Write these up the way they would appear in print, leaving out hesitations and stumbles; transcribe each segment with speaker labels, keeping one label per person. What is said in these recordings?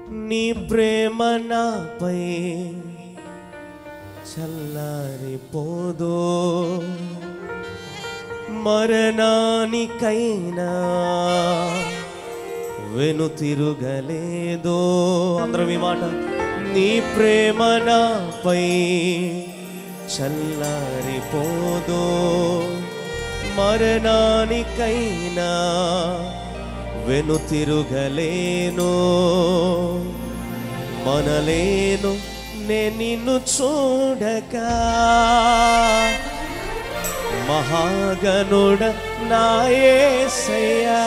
Speaker 1: నీ ప్రేమ నాపై చల్లారిపోదో, మరణానికైనా వెనుతిరుగలేదో. అందరం ఈ మాట, నీ ప్రేమ నాపై చల్లారిపోదో, మరణానికైనా వెనుతిరుగలేను. మనలేను నే నిన్ను చూడగా, మహాగణుడ నా యేసయ్యా.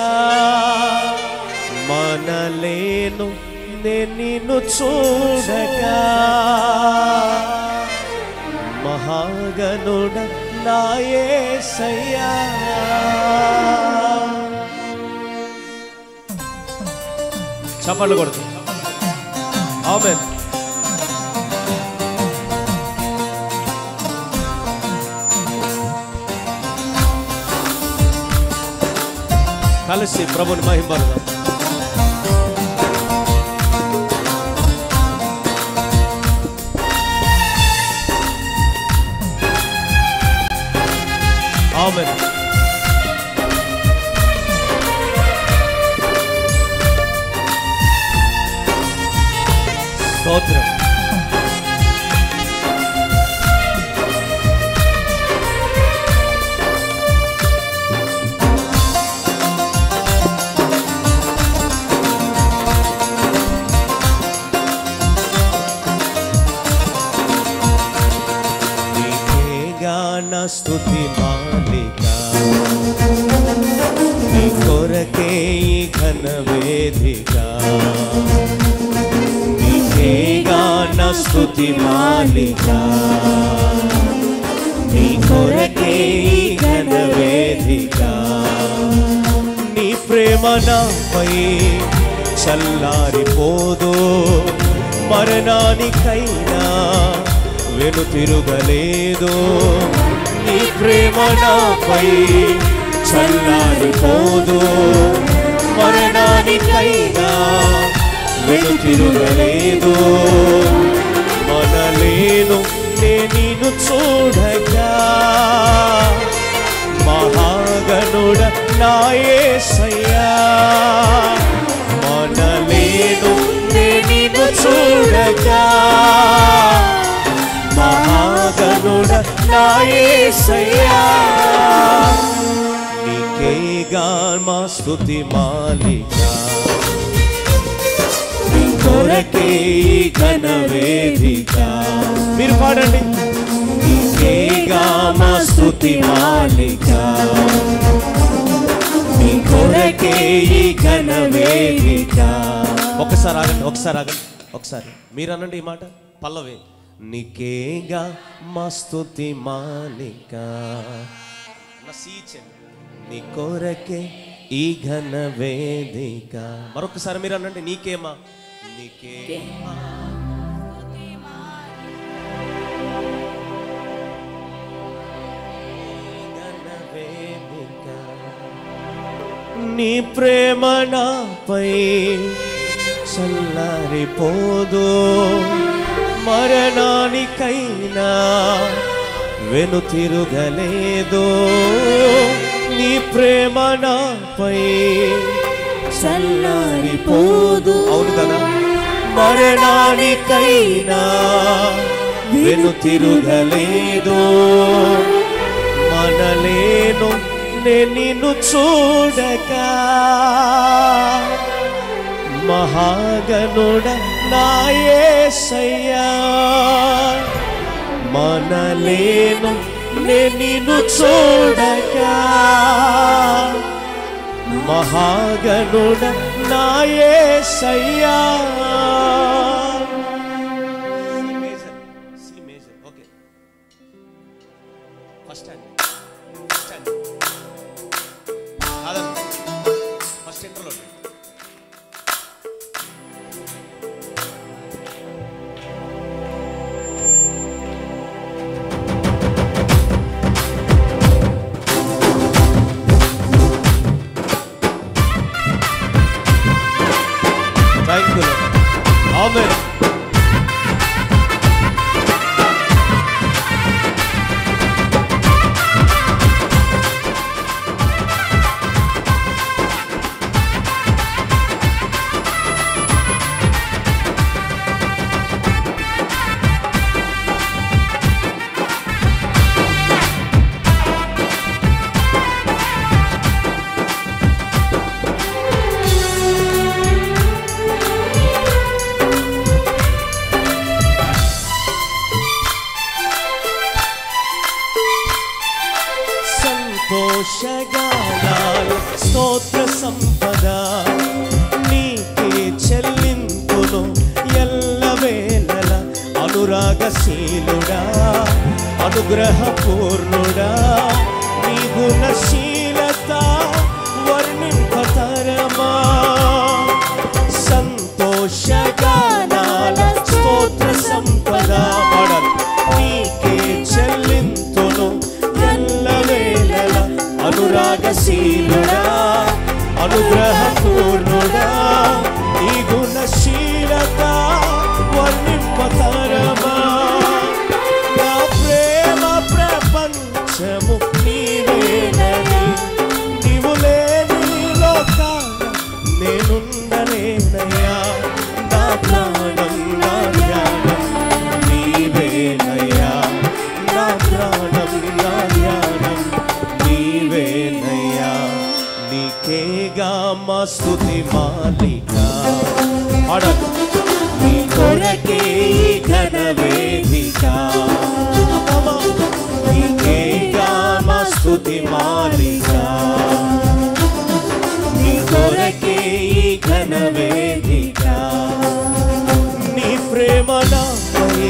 Speaker 1: మనలేను నే నిన్ను చూడగా, మహాగణుడ నా యేసయ్యా. చప్పట్లు కొడుతూ ఆమేన్. కలిసి ప్రభుని మహిమపడదాం. ఆమేన్. స్తోత్రం. నా స్తుతి మాలిక, నీ కొరకే ఈ ఘన వేదిక. నీకేగా నా స్తుతి మాలిక, నీ కొరకే ఈ ఘన వేదిక. నీ ప్రేమ నాపై చల్లారిపోదో, మరణానికైనా వెనుతిరుగలేదో. నీ ప్రేమ నాపై చల్లారిపోదో, మరణానికైనా వెనుతిరుగలేదో. మనలేను నే నిన్ను చూడగా, మహాగణుడ నా యేసయ్యా. మనలేను నే నిన్ను చూడగా, మహాగణుడ నా యేసయ్యా. నీకేగా మా స్తుతి మాలిక, నీ కొరకే ఈ ఘన వేదిక. మీరు పాడండి. నీకేగా మా స్తుతి మాలిక, నీ కొరకే ఈ ఘన వేదిక. ఒకసారి ఆగండి, ఒకసారి ఆగండి, ఒకసారి మీరు అనండి ఈ మాట పల్లవి. నీకేగా మా స్తుతి మాలిక, నీ కొరకే ఈ ఘన వేదిక. మరొకసారి మీరు అనండి, నీకేమా, నీకే ఘన వేదిక. నీ ప్రేమ నాపై చల్లారిపోదో, మరణానికైనా వెనుతిరుగలేదో. నీ ప్రేమ నాపై చల్లారిపోదు. అవును కదా. మరణానికైనా వెనుతిరుగలేదో. మనలేను నే నిన్ను చూడగా, మహాగణుడ నా యేసయ్యా. మనలేను నే నిన్ను చూడగా, మహాగణుడ నా యేసయ్యా. C major. Okay, first hand, first hand కాదండి, ఫస్ట్ ఇంటర్లో. Thank you. ఆమేన్. సంతోషగానాల స్తోత్ర సంపద నీకే చెల్లింపును ఎల్లవేళల. అనురాగశీలుడా అనుగ్రహపూర్ణుడా నీ గుణశీలత వర్ణింపతరమా. సంతోషగానాల స్తోత్ర సంపద నీకే చెల్లింతును ఎల్లవేళల. అనురాగశీలుడా అనుగ్రహపూర్ణుడా నీ గుణశీలత వర్ణింపతరమా. నా ప్రేమ ప్రపంచము నీవేనని నీవు లేని లోకాన నేనుండలేనయ్యా. నా ప్రాణం నా ధ్యానం నీవేనయ్యా. నా ప్రాణం నా ధ్యానం నీవేనయ్యా. నీకేగా మా స్తుతి మాలిక. నీ కొరకే ఘన వేదిక. నీకేగా మా స్తుతి మాలిక. నీ కొరకే ఘన వేదిక. నీ ప్రేమ నాపై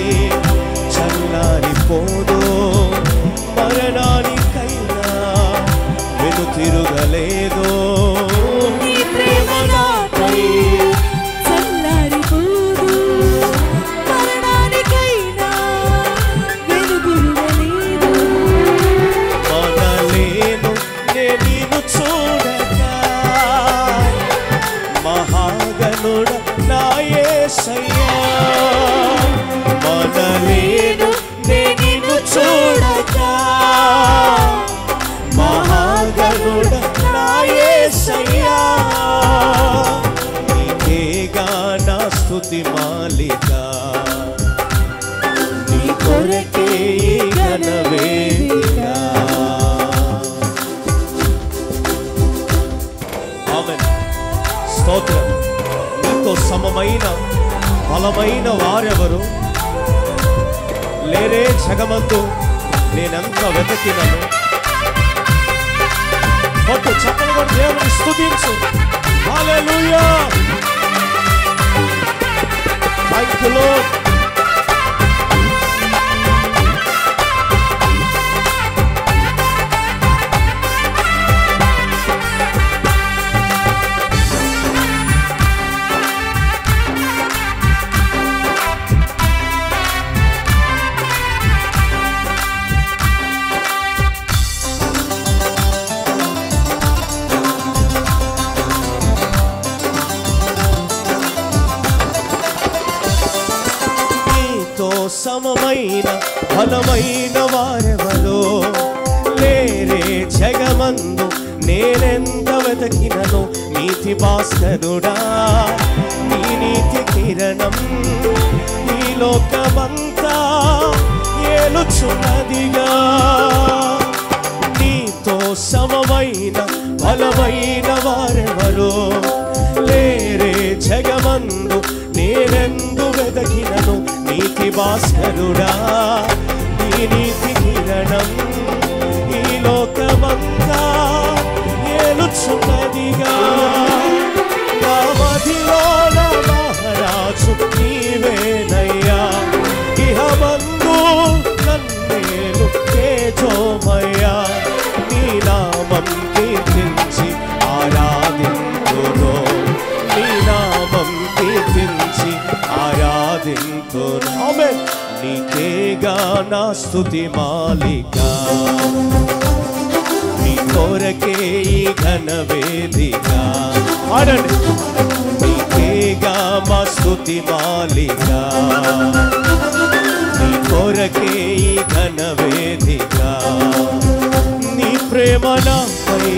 Speaker 1: చల్లారిపోదు. మరణానికైనా వెనుతిరుగలేదు. నీ ప్రేమ నాపై
Speaker 2: చల్లారిపోదు. మరణానికైనా వెనుతిరుగలేదు.
Speaker 1: మనలేను నేను చూడగా మహాగణుడ నా యేసయ్యా. మనలేను నేను చూడగా మహాగణుడ నా యేసయ్యా. నీకేగా నా స్తుతి మాలిక. నీ కొరకే ఘన వేదిక. ఆమేన్. స్తోత్రం. నీతో సమమైన బలమైన వారెవరు లేరే జగమందు. నేనెంత వెతకినను కొట్టు చప్పలు కొట్టి దేవుని స్తుతించు. హల్లెలూయా. Thank you lord. సమమైన బలమైన వారెవరో లేరే జగమందు. నేనెంత వెతకినను నీతి భాస్కరుడా నీ నీతి కిరణం ఈ లోకమంతా ఏలుచున్నదిగా. నీతో సమమైన బలమైన వారెవరో లేరే జగమందు. నేనెందు వెతకినను నీతి భాస్కరుడా నీ నీతి కిరణం ఈ లోకమంతా ఏలుచున్నదిగా. నా మదిలో నా మహారాజు నీవేనయ్యా. ఇహమందు నన్నేలు తేజోమయ్యా. నీ నామం కీర్తించి ఆరాధింతును. నీ నామం కీర్తించి ఆరాధింతును. ఆమేన్. నీకేగా నా స్తుతి మాలిక. నీ కొరకే ఈ ఘన వేదిక. ఆడండి. నీకేగా మా స్తుతి మాలిక, నీ కొరకే ఈ ఘన వేదిక. నీ ప్రేమ నాపై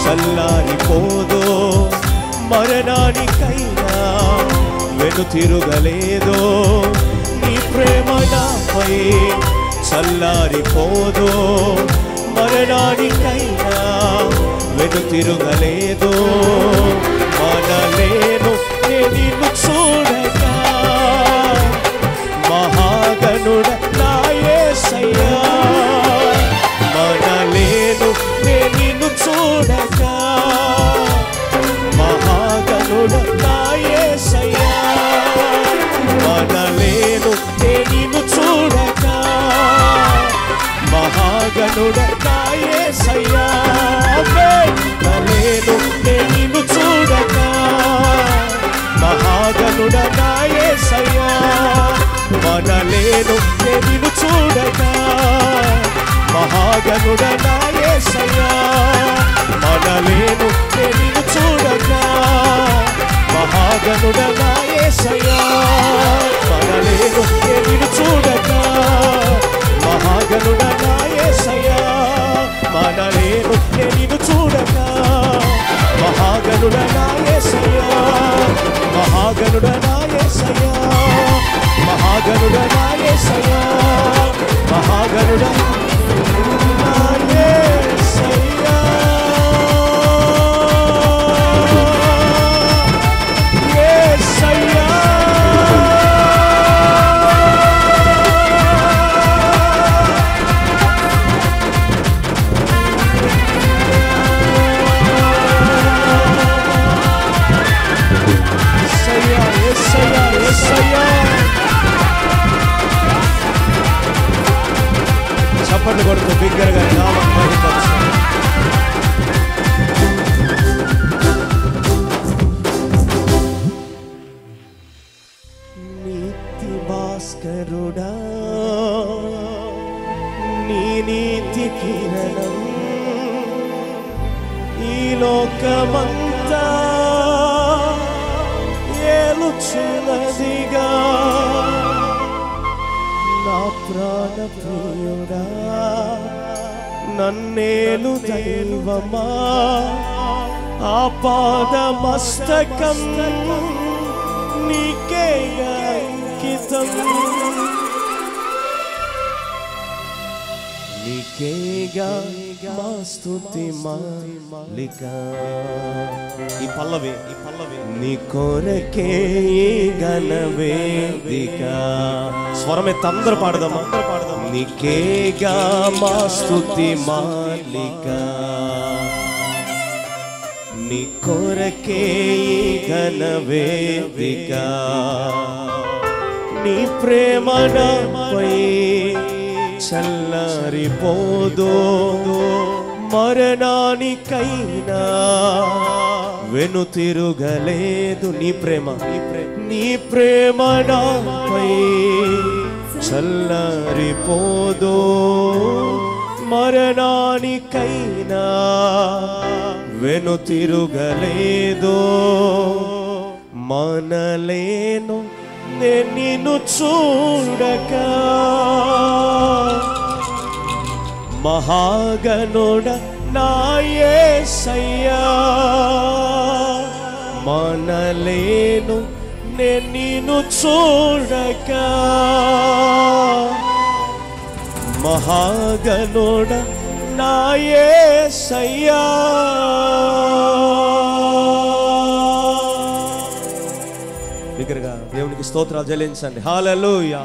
Speaker 1: చల్లారిపోదో, మరణానికైనా వెనుతిరుగలేదో. నీ ప్రేమ నాపై చల్లారిపోదో, మరణానికైనా వెనుతిరుగలేదో. మనలేను నిన్ను చూడగా, మహాగణుడ నా యేసయ్యా. మనలేను నిన్ను చూడగా, మహాగణుడ నా యేసయ్యా. మనలేను నిన్ను చూడగా, మహాగణుడ నా యేసయ్యా. మనలేను నిన్ను చూడగా, మహాగణుడ నా యేసయ్యా. మనలేను నిన్ను చూడగా, మహాగణుడ నా యేసయ్యా. మనలేను నిన్ను చూడగా, మహాగణుడ నా యేసయ్యా. మనలేను నిన్ను చూడగా, మహాగణుడ నా యేసయ్యా. మనలేను నిన్ను చూడగా, మహాగణుడ నా యేసయ్యా. మహాగణుడ నా యేసయ్యా. మహాగణుడ నా యేసయ్యా. మహాగణుడ నా యేసయ్యా. యేసయ్యా. చప్పట్లు కొడుతూ బిగ్గరగా నామం మహిమపరచండి. నీతి భాస్కరుడా, నీ నీతి కిరణం ఈ లోకమంతా ఏలుచున్నదిగా. నా ప్రాణ ప్రియుడా, నన్నేలు దైవమా, ఆపాద మస్తకం నీకే అంకితం. నీకేగా మా స్తుతి మాలిక. ఈ పల్లవి నీ కొరకే ఈ ఘన వేదిక. స్వరమే తందర పాడదామా? నీకేగా మా స్తుతి మాలిక, నీ కొరకే ఈ ఘన వేదిక. నీ ప్రేమ నాపై చల్లారిపోదో, మరణానికైనా వెనుతిరుగలేదు. నీ ప్రేమ నాపై చల్లారిపోదో, మరణానికైనా వెనుతిరుగలేదో. మనలేను నిన్ను చూడగా, మహాగణుడ నా యేసయ్యా. మనలేను నిన్ను చూడగా, మహాగణుడ నా యేసయ్యా. దగ్గరగా దేవునికి స్తోత్రాలు చెల్లించండి. హల్లెలూయా.